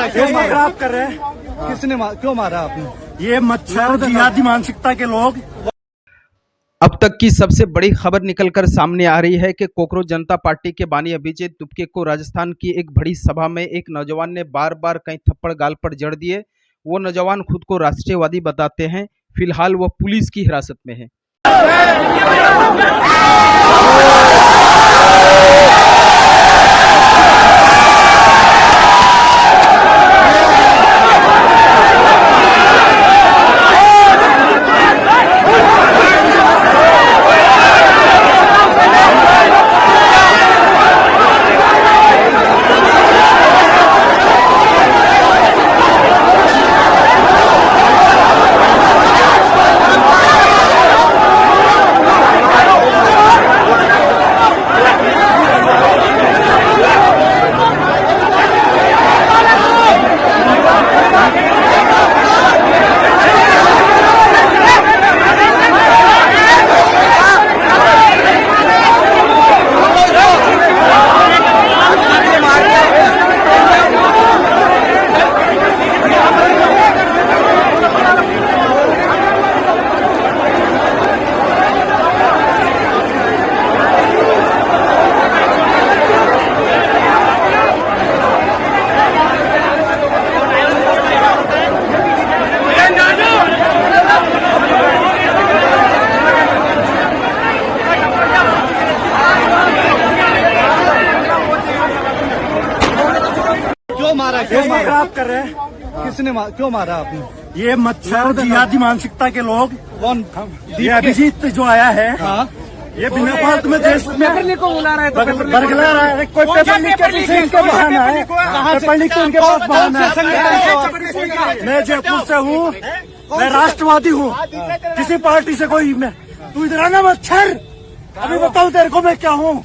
मारा? क्यों खराब कर रहे हैं? किसने क्यों मारा आपने? ये मच्छर जिहादी मानसिकता के लोग। अब तक की सबसे बड़ी खबर निकलकर सामने आ रही है कि कोकरोच जनता पार्टी के बानी अभिजीत तुपके को राजस्थान की एक बड़ी सभा में एक नौजवान ने बार बार कई थप्पड़ गाल पर जड़ दिए। वो नौजवान खुद को राष्ट्रीयवादी बताते हैं। फिलहाल वो पुलिस की हिरासत में है। क्यों मारा? खराब कर रहे हैं? किसने क्यों मारा आपने? ये मच्छर जिहादी मानसिकता के लोग। कौन? ये अभिजीत जो आया है, हाँ, ये बिना फालतू में देश में को बुला रहा है। बरगला रहा है। कोई पेपर लीक के पीछे इनका बहाना है। पेपर लीक तो इनके पास बहाना है। मैं जयपुर से हूँ, मैं राष्ट्रवादी हूँ। किसी पार्टी से कोई मैं, तू इधर आना मच्छर। अभी बताऊँ तेरे को मैं क्या हूँ।